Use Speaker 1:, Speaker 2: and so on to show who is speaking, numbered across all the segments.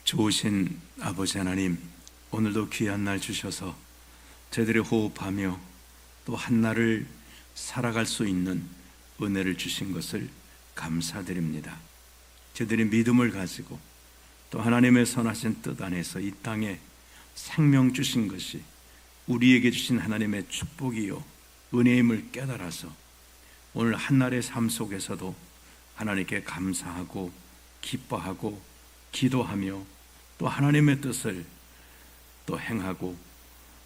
Speaker 1: 좋으신 아버지 하나님, 오늘도 귀한 날 주셔서 저희들이 호흡하며 또 한날을 살아갈 수 있는 은혜를 주신 것을 감사드립니다. 저희들이 믿음을 가지고 또 하나님의 선하신 뜻 안에서 이 땅에 생명 주신 것이 우리에게 주신 하나님의 축복이요 은혜임을 깨달아서 오늘 한날의 삶 속에서도 하나님께 감사하고 기뻐하고 기도하며 또 하나님의 뜻을 또 행하고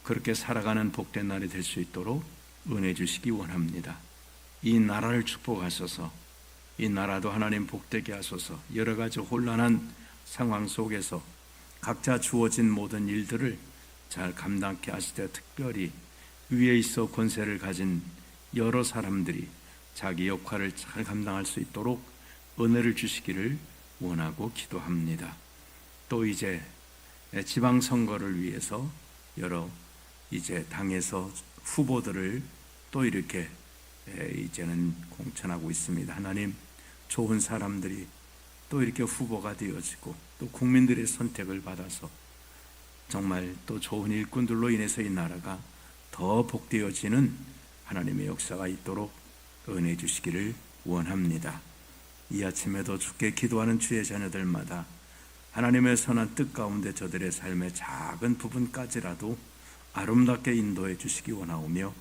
Speaker 1: 그렇게 살아가는 복된 날이 될 수 있도록 은혜 주시기 원합니다. 이 나라를 축복하소서. 이 나라도 하나님 복되게 하소서. 여러 가지 혼란한 상황 속에서 각자 주어진 모든 일들을 잘 감당케 하시되, 특별히 위에 있어 권세를 가진 여러 사람들이 자기 역할을 잘 감당할 수 있도록 은혜를 주시기를 원하고 기도합니다. 또 이제 지방선거를 위해서 여러 이제 당에서 후보들을 또 이렇게 이제는 공천하고 있습니다. 하나님, 좋은 사람들이 또 이렇게 후보가 되어지고 또 국민들의 선택을 받아서 정말 또 좋은 일꾼들로 인해서 이 나라가 더 복되어지는 하나님의 역사가 있도록 은혜 주시기를 원합니다. 이 아침에도 주께 기도하는 주의 자녀들마다 하나님의 선한 뜻 가운데 저들의 삶의 작은 부분까지라도 아름답게 인도해 주시기 원하오며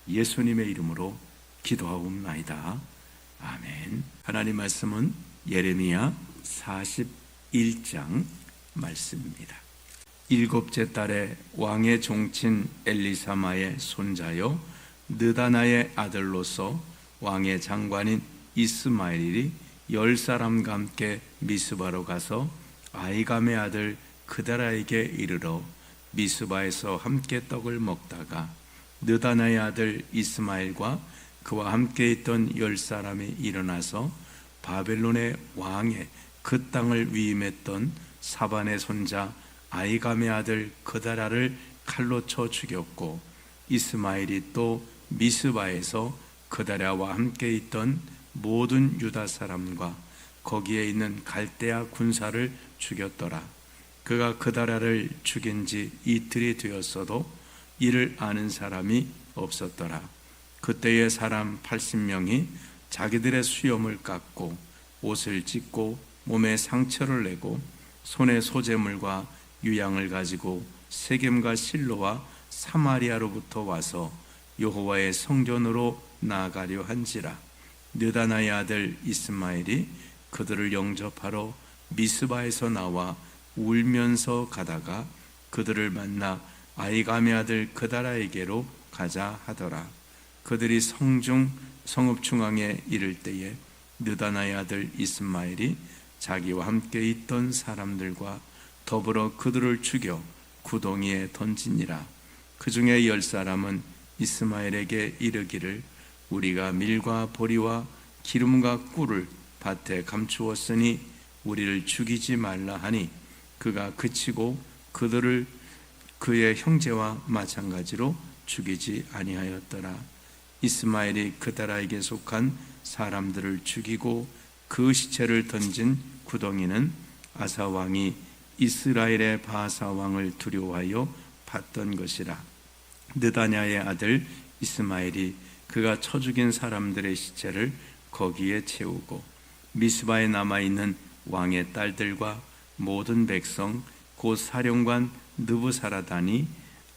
Speaker 1: 예수님의 이름으로 기도하옵나이다. 아멘. 하나님 말씀은 예레미야 41장 말씀입니다. 일곱째 달에 왕의 종친 엘리사마의 손자요 느다나의 아들로서 왕의 장관인 이스마엘이 10사람과 함께 미스바로 가서 아이감의 아들 그다라에게 이르러 미스바에서 함께 떡을 먹다가 느다나의 아들 이스마엘과 그와 함께 있던 10사람이 일어나서 바벨론의 왕의 그 땅을 위임했던 사반의 손자 아이감의 아들 그다라를 칼로 쳐 죽였고, 이스마엘이 또 미스바에서 그다라와 함께 있던 모든 유다 사람과 거기에 있는 갈대아 군사를 죽였더라. 그가 그다라를 죽인 지 이틀이 되었어도 이를 아는 사람이 없었더라. 그때의 사람 80명이 자기들의 수염을 깎고 옷을 찢고 몸에 상처를 내고 손에 소재물과 유향을 가지고 세겜과 실로와 사마리아로부터 와서 여호와의 성전으로 나아가려 한지라. 느다나의 아들 이스마엘이 그들을 영접하러 미스바에서 나와 울면서 가다가 그들을 만나 아이감의 아들 그다라에게로 가자 하더라. 그들이 성읍 중앙에 이를 때에 느다나의 아들 이스마엘이 자기와 함께 있던 사람들과 더불어 그들을 죽여 구덩이에 던지니라. 그 중에 10사람은 이스마엘에게 이르기를 우리가 밀과 보리와 기름과 꿀을 밭에 감추었으니 우리를 죽이지 말라 하니 그가 그치고 그들을 그의 형제와 마찬가지로 죽이지 아니하였더라. 이스마엘이 그다라에게 속한 사람들을 죽이고 그 시체를 던진 구덩이는 아사 왕이 이스라엘의 바사 왕을 두려워하여 봤던 것이라. 느다냐의 아들 이스마엘이 그가 쳐 죽인 사람들의 시체를 거기에 채우고 미스바에 남아있는 왕의 딸들과 모든 백성 곧 사령관 느부사라단이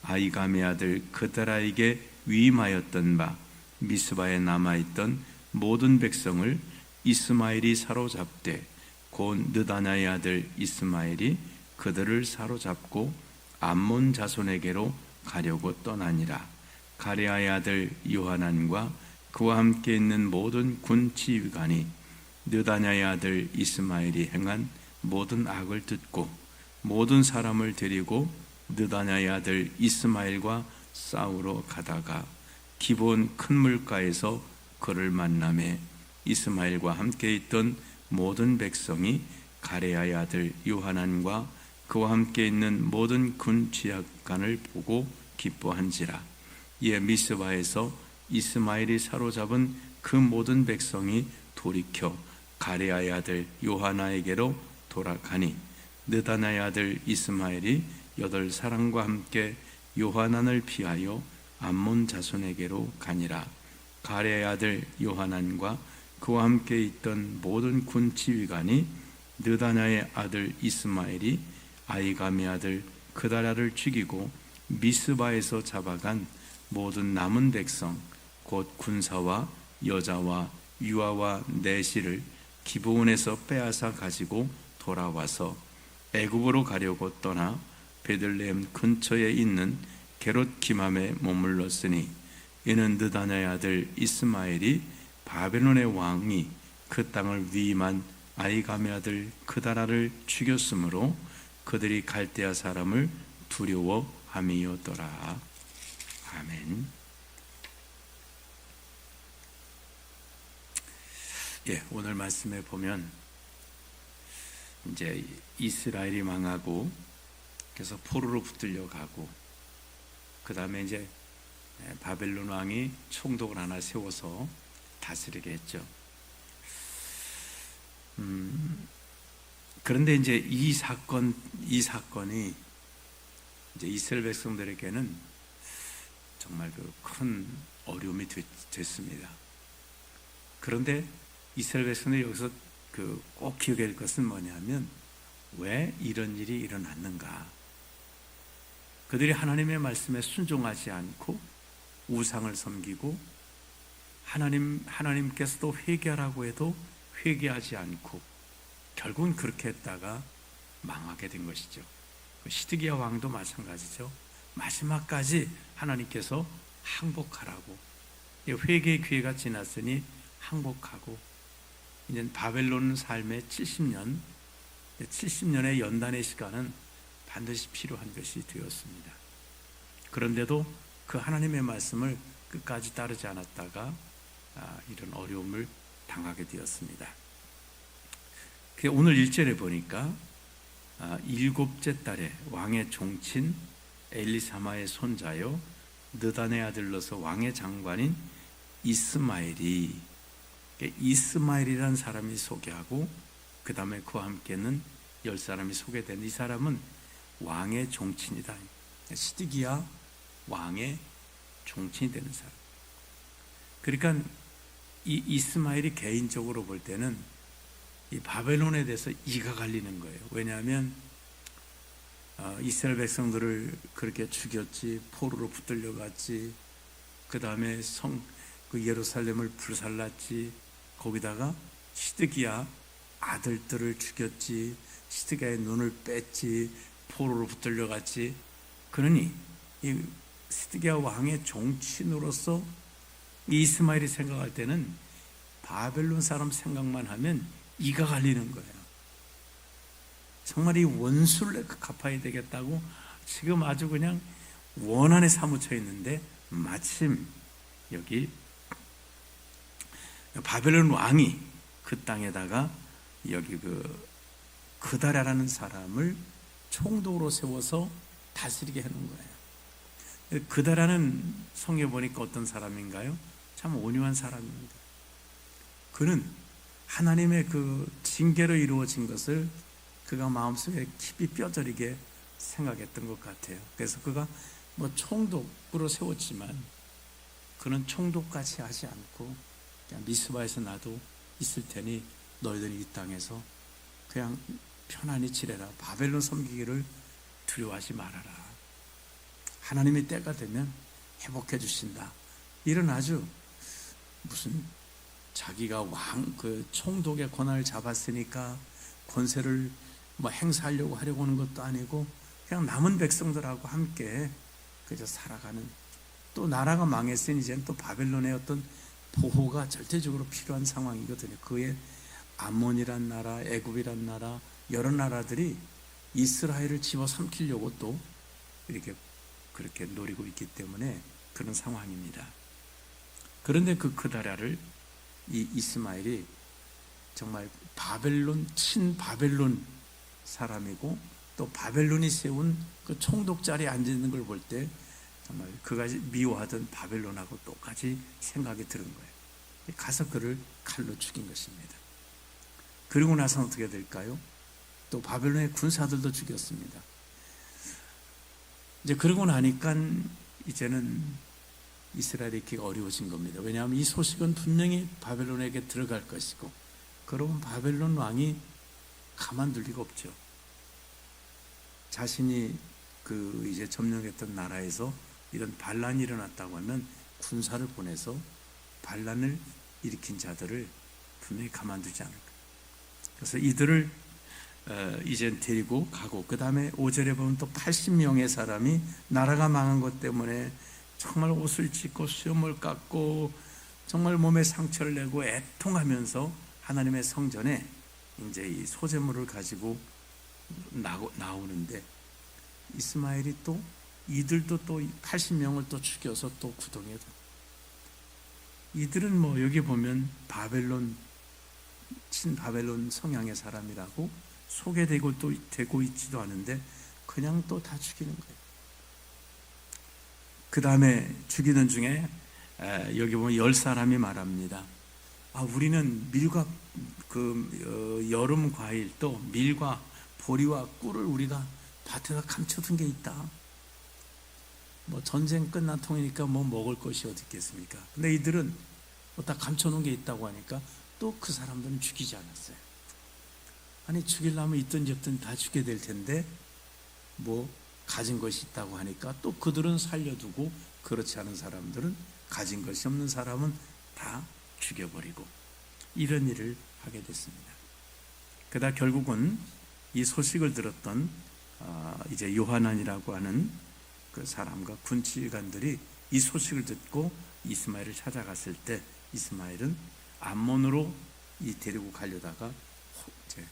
Speaker 1: 아이감의 아들 그다라에게 위임하였던 바 미스바에 남아있던 모든 백성을 이스마엘이 사로잡되 곧 느다나의 아들 이스마엘이 그들을 사로잡고 암몬 자손에게로 가려고 떠나니라. 가레아의 아들 요하난과 그와 함께 있는 모든 군 지휘관이 느다냐의 아들 이스마엘이 행한 모든 악을 듣고 모든 사람을 데리고 느다냐의 아들 이스마엘과 싸우러 가다가 기브온 큰 물가에서 그를 만나매 이스마엘과 함께 있던 모든 백성이 가레아의 아들 요하난과 그와 함께 있는 모든 군 지휘관을 보고 기뻐한지라. 이에 미스바에서 이스마엘이 사로잡은 그 모든 백성이 돌이켜 가레아의 아들 요하나에게로 돌아가니 느다나의 아들 이스마엘이 8사람과 함께 요하난을 피하여 암몬 자손에게로 가니라. 가레의 아들 요하난과 그와 함께 있던 모든 군 지휘관이 느다나의 아들 이스마엘이 아이감의 아들 그다라를 죽이고 미스바에서 잡아간 모든 남은 백성 곧 군사와 여자와 유아와 내시를 기브온에서 빼앗아 가지고 돌아와서 애굽으로 가려고 떠나 베들레헴 근처에 있는 게롯 기맘에 머물렀으니 이는 느다나의 아들 이스마엘이 바벨론의 왕이 그 땅을 위임한 아이감의 아들 그다라를 죽였으므로 그들이 갈대아 사람을 두려워함이었더라. 아멘. 오늘 말씀에 보면 이제 이스라엘이 망하고 그래서 포로로 붙들려 가고 그 다음에 이제 바벨론 왕이 총독을 하나 세워서 다스리게 했죠. 그런데 이제 이 사건이 이제 이스라엘 백성들에게는 정말 그 큰 어려움이 됐습니다. 그런데 이스라엘 백성들이 여기서 꼭 기억해야 할 것은 뭐냐면 왜 이런 일이 일어났는가? 그들이 하나님의 말씀에 순종하지 않고 우상을 섬기고 하나님께서도 회개하라고 해도 회개하지 않고 결국은 그렇게 했다가 망하게 된 것이죠. 시드기야 왕도 마찬가지죠. 마지막까지 하나님께서 항복하라고, 회개의 기회가 지났으니 항복하고, 이제 바벨론 삶의 70년의 연단의 시간은 반드시 필요한 것이 되었습니다. 그런데도 그 하나님의 말씀을 끝까지 따르지 않았다가 이런 어려움을 당하게 되었습니다. 오늘 1절에 보니까 7째 달에 왕의 종친 엘리사마의 손자요 느단의 아들로서 왕의 장관인 이스마엘이라는 사람이 소개하고 그 다음에 그와 함께는 10사람이 소개된 이 사람은 왕의 종친이다. 시드기야 왕의 종친이 되는 사람. 그러니까 이 이스마엘이 개인적으로 볼 때는 이 바벨론에 대해서 이가 갈리는 거예요. 왜냐하면 이스라엘 백성들을 그렇게 죽였지, 포로로 붙들려 갔지, 그 다음에 예루살렘을 불살랐지, 거기다가 시드기야 아들들을 죽였지, 시드기야의 눈을 뺐지, 포로로 붙들려 갔지. 그러니 이 시드기야 왕의 종친으로서 이스마엘이 생각할 때는 바벨론 사람 생각만 하면 이가 갈리는 거예요. 정말 이 원수를 갚아야 되겠다고 지금 아주 그냥 원한에 사무쳐 있는데 마침 여기 바벨론 왕이 그 땅에다가 여기 그다라라는 사람을 총독으로 세워서 다스리게 하는 거예요. 그다라는 성에 보니까 어떤 사람인가요? 참 온유한 사람입니다. 그는 하나님의 그 징계로 이루어진 것을 그가 마음속에 깊이 뼈저리게 생각했던 것 같아요. 그래서 그가 총독으로 세웠지만 그는 총독같이 하지 않고 그냥 미스바에서 나도 있을 테니 너희들이 이 땅에서 그냥 편안히 지내라. 바벨론 섬기기를 두려워하지 말아라. 하나님이 때가 되면 회복해 주신다. 이런 아주 무슨 자기가 총독의 권한을 잡았으니까 권세를 행사하려고 하는 것도 아니고 그냥 남은 백성들하고 함께 그저 살아가는, 또 나라가 망했으니 이제는 또 바벨론의 어떤 보호가 절대적으로 필요한 상황이거든요. 그의 암몬이란 나라, 애굽이란 나라, 여러 나라들이 이스라엘을 집어삼키려고 또 이렇게 그렇게 노리고 있기 때문에 그런 상황입니다. 그런데 그다라를 이 이스마엘이 정말 친바벨론 사람이고 또 바벨론이 세운 그 총독 자리에 앉아 있는 걸 볼 때 정말 그가 미워하던 바벨론하고 똑같이 생각이 드는 거예요. 가서 그를 칼로 죽인 것입니다. 그리고 나서 어떻게 될까요? 또 바벨론의 군사들도 죽였습니다. 이제 그러고 나니까 이제는 이스라엘이 있기가 어려워진 겁니다. 왜냐하면 이 소식은 분명히 바벨론에게 들어갈 것이고, 그러면 바벨론 왕이 가만둘 리가 없죠. 자신이 이제 점령했던 나라에서 이런 반란이 일어났다고 하면 군사를 보내서 반란을 일으킨 자들을 분명히 가만두지 않을 거예요. 그래서 이들을 이제 데리고 가고, 그 다음에 5절에 보면 또 80명의 사람이 나라가 망한 것 때문에 정말 옷을 찢고 수염을 깎고 정말 몸에 상처를 내고 애통하면서 하나님의 성전에 이제 이 소제물을 가지고 나오는데, 이스마엘이 또 이들도 또 80명을 또 죽여서 또 구덩이에 이들은 뭐 여기 보면 친바벨론 성향의 사람이라고 소개되고 또 되고 있지도 않은데 그냥 또 다 죽이는 거예요. 그 다음에 죽이는 중에 여기 보면 10사람이 말합니다. 우리는 밀과 여름 과일, 또 밀과 보리와 꿀을 우리가 밭에다 감춰둔 게 있다. 뭐 전쟁 끝난 통이니까 뭐 먹을 것이 어디 있겠습니까? 근데 이들은 뭐 다 감춰놓은 게 있다고 하니까 또 그 사람들은 죽이지 않았어요. 아니, 죽이려면 있든 없든 다 죽게 될 텐데 뭐 가진 것이 있다고 하니까 또 그들은 살려두고, 그렇지 않은 사람들은, 가진 것이 없는 사람은 다 죽여버리고, 이런 일을 하게 됐습니다. 그러다 결국은 이 소식을 들었던 이제 요하난이라고 하는 그 사람과 군치관들이 이 소식을 듣고 이스마엘을 찾아갔을 때, 이스마엘은 암몬으로 데리고 가려다가 이제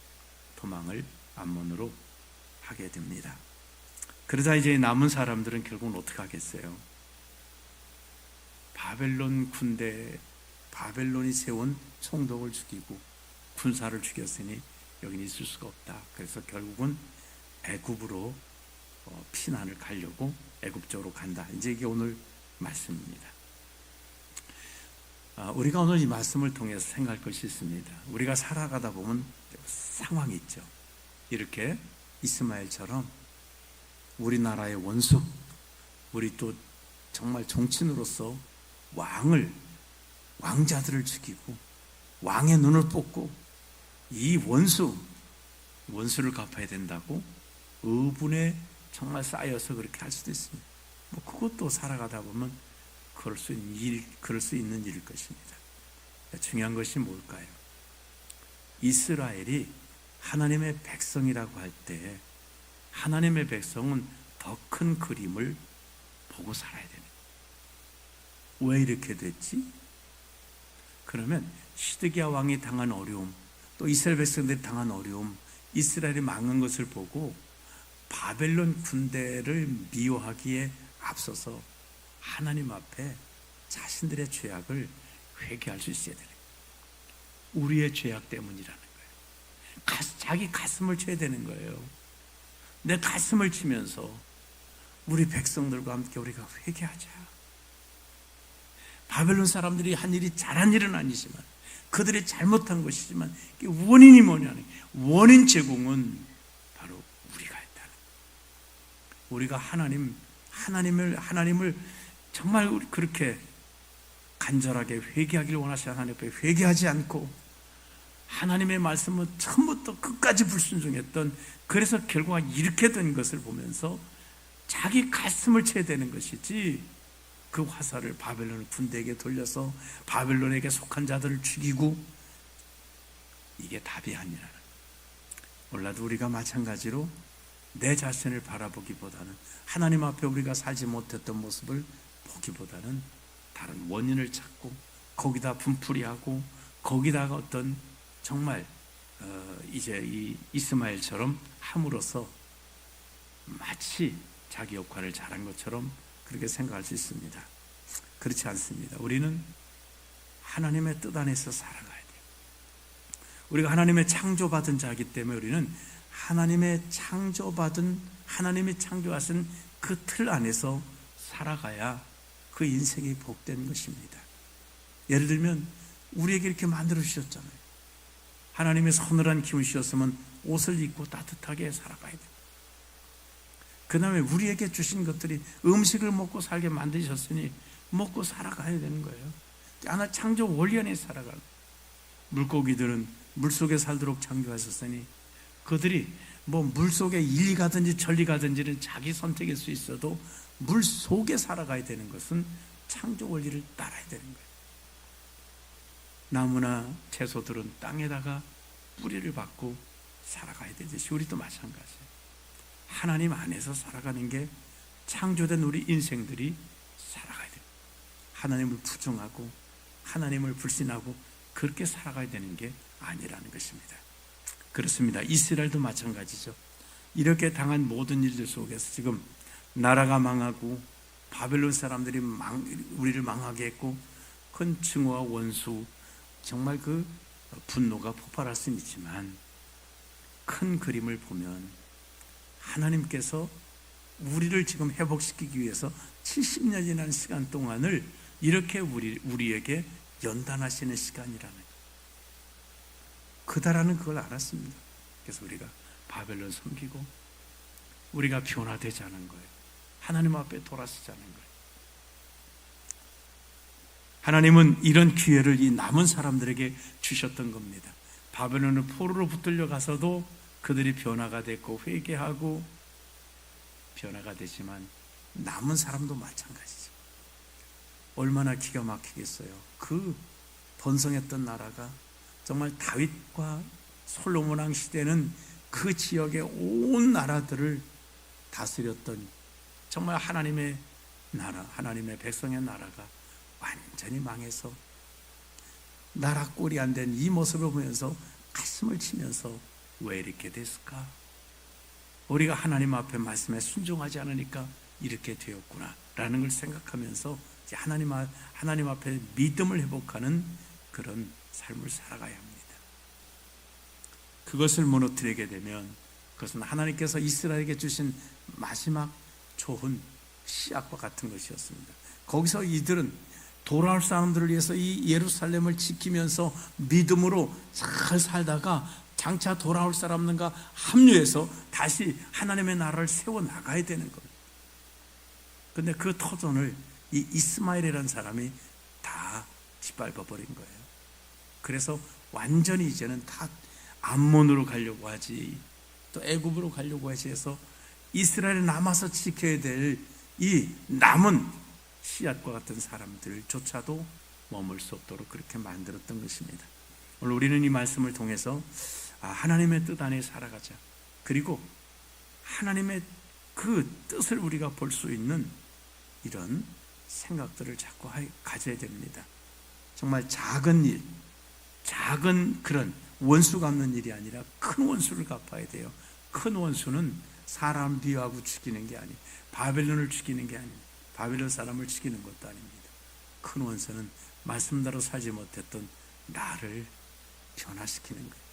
Speaker 1: 도망을 암몬으로 하게 됩니다. 그러자 이제 남은 사람들은 결국은 어떻게 하겠어요? 바벨론 군대, 바벨론이 세운 총독을 죽이고 군사를 죽였으니 여기는 있을 수가 없다. 그래서 결국은 애굽으로 피난을 가려고 애굽쪽으로 간다. 이제 이게 오늘 말씀입니다. 우리가 오늘 이 말씀을 통해서 생각할 것이 있습니다. 우리가 살아가다 보면 상황이 있죠. 이렇게 이스마엘처럼 우리나라의 원수, 우리 또 정말 정치인으로서 왕자들을 죽이고 왕의 눈을 뽑고 이 원수를 갚아야 된다고 의분에 정말 쌓여서 그렇게 할 수도 있습니다. 뭐 그것도 살아가다 보면 그럴 수 있는 일일 것입니다. 중요한 것이 뭘까요? 이스라엘이 하나님의 백성이라고 할 때 하나님의 백성은 더 큰 그림을 보고 살아야 되는 거예요. 왜 이렇게 됐지? 그러면 시드기야 왕이 당한 어려움, 또 이스라엘 백성들이 당한 어려움, 이스라엘이 망한 것을 보고 바벨론 군대를 미워하기에 앞서서 하나님 앞에 자신들의 죄악을 회개할 수 있어야 되는 거예요. 우리의 죄악 때문이라는 거예요. 자기 가슴을 쳐야 되는 거예요. 내 가슴을 치면서 우리 백성들과 함께 우리가 회개하자. 바벨론 사람들이 한 일이 잘한 일은 아니지만, 그들이 잘못한 것이지만, 원인이 뭐냐면, 원인 제공은 바로 우리가 했다는 거예요. 우리가 하나님을 정말 그렇게 간절하게 회개하기를 원하시는 하나님 앞에 회개하지 않고 하나님의 말씀은 처음부터 끝까지 불순종했던, 그래서 결과가 이렇게 된 것을 보면서 자기 가슴을 쳐야 되는 것이지, 그 화살을 바벨론 군대에게 돌려서 바벨론에게 속한 자들을 죽이고, 이게 답이 아니라는 거예요. 몰라도 우리가 마찬가지로 내 자신을 바라보기보다는, 하나님 앞에 우리가 살지 못했던 모습을 보기보다는 다른 원인을 찾고 거기다 분풀이하고 거기다가 어떤 정말 이제 이 이스마엘처럼 함으로써 마치 자기 역할을 잘한 것처럼 그렇게 생각할 수 있습니다. 그렇지 않습니다. 우리는 하나님의 뜻 안에서 살아가야 돼요. 우리가 하나님의 창조받은 자이기 때문에 우리는 하나님이 창조하신 그 틀 안에서 살아가야 그 인생이 복된 것입니다. 예를 들면 우리에게 이렇게 만들어 주셨잖아요. 하나님의 서늘한 기운 주셨으면 옷을 입고 따뜻하게 살아가야 돼요. 그 다음에 우리에게 주신 것들이 음식을 먹고 살게 만드셨으니 먹고 살아가야 되는 거예요. 하나 창조 원리 안에 살아가는 거예요. 물고기들은 물속에 살도록 창조하셨으니 그들이 뭐 물속에 일리 가든지 천리 가든지는 자기 선택일 수 있어도 물속에 살아가야 되는 것은 창조 원리를 따라야 되는 거예요. 나무나 채소들은 땅에다가 뿌리를 받고 살아가야 되듯이 우리도 마찬가지예요. 하나님 안에서 살아가는 게 창조된 우리 인생들이 살아가야 돼요. 하나님을 부정하고 하나님을 불신하고 그렇게 살아가야 되는 게 아니라는 것입니다. 그렇습니다. 이스라엘도 마찬가지죠. 이렇게 당한 모든 일들 속에서 지금 나라가 망하고 바벨론 사람들이 우리를 망하게 했고 큰 증오와 원수, 정말 그 분노가 폭발할 수는 있지만 큰 그림을 보면 하나님께서 우리를 지금 회복시키기 위해서 70년이라는 시간 동안을 이렇게 우리에게 연단하시는 시간이라는 거예요. 그다라는 그걸 알았습니다. 그래서 우리가 바벨론 섬기고 우리가 변화되지 않은 거예요. 하나님 앞에 돌아서지 않은 거예요. 하나님은 이런 기회를 이 남은 사람들에게 주셨던 겁니다. 바벨론은 포로로 붙들려 가서도 그들이 변화가 됐고 회개하고 변화가 되지만 남은 사람도 마찬가지죠. 얼마나 기가 막히겠어요. 그 번성했던 나라가 정말 다윗과 솔로몬 왕 시대는 그 지역의 온 나라들을 다스렸던 정말 하나님의 나라, 하나님의 백성의 나라가 완전히 망해서 나라 꼴이 안 된 이 모습을 보면서 가슴을 치면서 왜 이렇게 됐을까? 우리가 하나님 앞에 말씀에 순종하지 않으니까 이렇게 되었구나 라는 걸 생각하면서 이제 하나님 앞에 믿음을 회복하는 그런 삶을 살아가야 합니다. 그것을 무너뜨리게 되면 그것은 하나님께서 이스라엘에게 주신 마지막 좋은 씨앗과 같은 것이었습니다. 거기서 이들은 돌아올 사람들을 위해서 이 예루살렘을 지키면서 믿음으로 잘 살다가 장차 돌아올 사람들과 합류해서 다시 하나님의 나라를 세워나가야 되는 거예요. 그런데 그 터전을 이 이스마엘이라는 사람이 다 짓밟아버린 거예요. 그래서 완전히 이제는 다 암몬으로 가려고 하지 또 애굽으로 가려고 하지 해서 이스라엘에 남아서 지켜야 될 이 남은 씨앗과 같은 사람들조차도 머물 수 없도록 그렇게 만들었던 것입니다. 오늘 우리는 이 말씀을 통해서 하나님의 뜻 안에 살아가자. 그리고 하나님의 그 뜻을 우리가 볼 수 있는 이런 생각들을 자꾸 가져야 됩니다. 정말 작은 일, 작은 그런 원수 갚는 일이 아니라 큰 원수를 갚아야 돼요. 큰 원수는 사람 비하고 죽이는 게 아니에요. 바벨론을 죽이는 게 아니에요. 바벨론 사람을 죽이는 것도 아닙니다. 큰 원수는 말씀대로 살지 못했던 나를 변화시키는 거예요.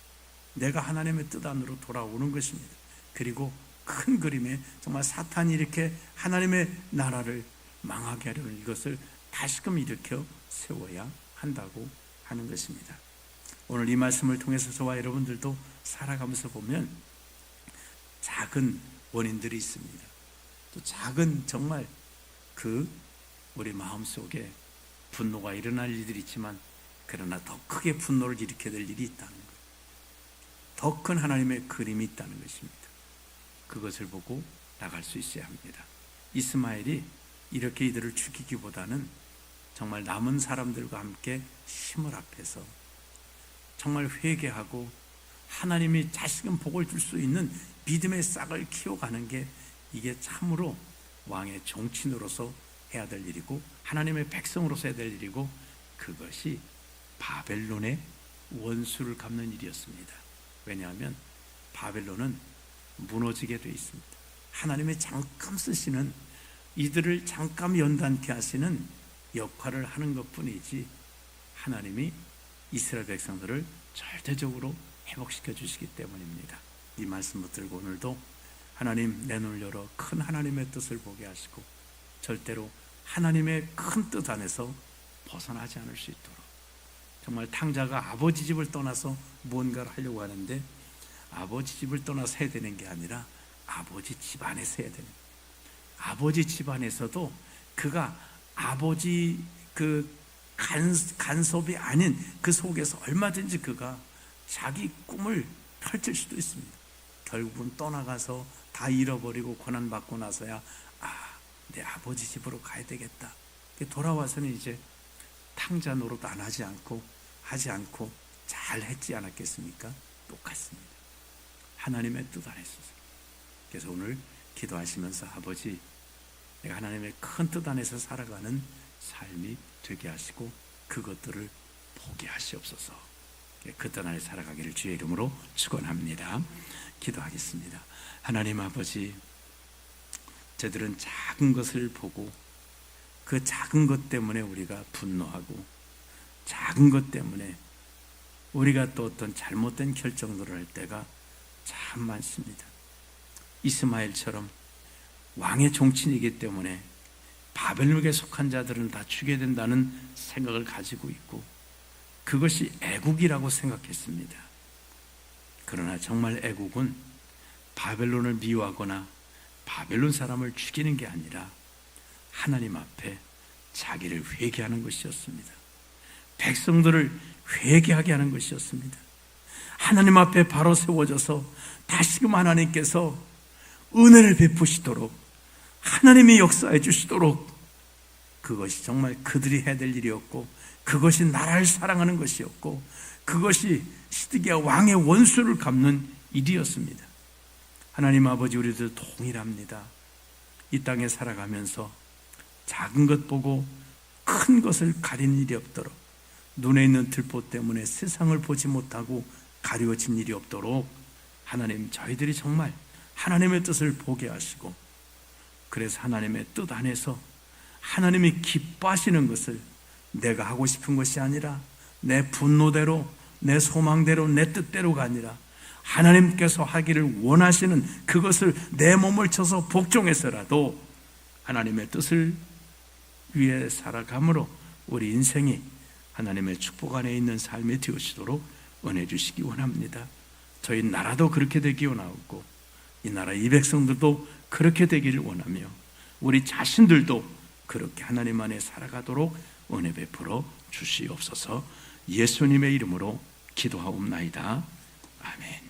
Speaker 1: 내가 하나님의 뜻 안으로 돌아오는 것입니다. 그리고 큰 그림에 정말 사탄이 이렇게 하나님의 나라를 망하게 하려는 이것을 다시금 일으켜 세워야 한다고 하는 것입니다. 오늘 이 말씀을 통해서 저와 여러분들도 살아가면서 보면 작은 원인들이 있습니다. 또 작은 정말 그 우리 마음속에 분노가 일어날 일들이 있지만 그러나 더 크게 분노를 일으켜야 될 일이 있다는 거예요. 더 큰 하나님의 그림이 있다는 것입니다. 그것을 보고 나갈 수 있어야 합니다. 이스마엘이 이렇게 이들을 죽이기보다는 정말 남은 사람들과 함께 힘을 합해서 정말 회개하고 하나님이 다시금 복을 줄 수 있는 믿음의 싹을 키워가는 게 이게 참으로 왕의 정치인으로서 해야 될 일이고 하나님의 백성으로서 해야 될 일이고 그것이 바벨론의 원수를 갚는 일이었습니다. 왜냐하면 바벨론은 무너지게 되어 있습니다. 하나님의 잠깐 쓰시는 이들을 잠깐 연단케 하시는 역할을 하는 것뿐이지 하나님이 이스라엘 백성들을 절대적으로 회복시켜 주시기 때문입니다. 이 말씀 붙들고 오늘도 하나님 내 눈을 열어 큰 하나님의 뜻을 보게 하시고 절대로 하나님의 큰 뜻 안에서 벗어나지 않을 수 있도록 정말 탕자가 아버지 집을 떠나서 무언가를 하려고 하는데 아버지 집을 떠나서 해야 되는 게 아니라 아버지 집안에서 해야 되는 거예요. 아버지 집안에서도 그가 아버지 그 간섭이 아닌 그 속에서 얼마든지 그가 자기 꿈을 펼칠 수도 있습니다. 결국은 떠나가서 다 잃어버리고 고난받고 나서야 내 아버지 집으로 가야 되겠다. 돌아와서는 이제 탕자 노릇 안 하지 않고 잘 했지 않았겠습니까? 똑같습니다. 하나님의 뜻 안에서. 그래서 오늘 기도하시면서 아버지, 내가 하나님의 큰 뜻 안에서 살아가는 삶이 되게 하시고 그것들을 포기하시옵소서. 그 뜻 안에 살아가기를 주의 이름으로 축원합니다. 기도하겠습니다. 하나님 아버지, 저들은 작은 것을 보고 그 작은 것 때문에 우리가 분노하고 작은 것 때문에 우리가 또 어떤 잘못된 결정들을 할 때가 참 많습니다. 이스마엘처럼 왕의 종친이기 때문에 바벨론에 속한 자들은 다 죽여야 된다는 생각을 가지고 있고 그것이 애국이라고 생각했습니다. 그러나 정말 애국은 바벨론을 미워하거나 바벨론 사람을 죽이는 게 아니라 하나님 앞에 자기를 회개하는 것이었습니다. 백성들을 회개하게 하는 것이었습니다. 하나님 앞에 바로 세워져서 다시금 하나님께서 은혜를 베푸시도록 하나님이 역사해 주시도록 그것이 정말 그들이 해야 될 일이었고 그것이 나라를 사랑하는 것이었고 그것이 시드기야 왕의 원수를 갚는 일이었습니다. 하나님 아버지, 우리들 동일합니다. 이 땅에 살아가면서 작은 것 보고 큰 것을 가리는 일이 없도록 눈에 있는 들보 때문에 세상을 보지 못하고 가려진 일이 없도록 하나님, 저희들이 정말 하나님의 뜻을 보게 하시고 그래서 하나님의 뜻 안에서 하나님이 기뻐하시는 것을 내가 하고 싶은 것이 아니라 내 분노대로 내 소망대로 내 뜻대로가 아니라 하나님께서 하기를 원하시는 그것을 내 몸을 쳐서 복종해서라도 하나님의 뜻을 위해 살아감으로 우리 인생이 하나님의 축복 안에 있는 삶이 되어지도록 은혜 주시기 원합니다. 저희 나라도 그렇게 되기 원하고 이 나라 이 백성들도 그렇게 되기를 원하며 우리 자신들도 그렇게 하나님 안에 살아가도록 은혜 베풀어 주시옵소서. 예수님의 이름으로 기도하옵나이다. 아멘.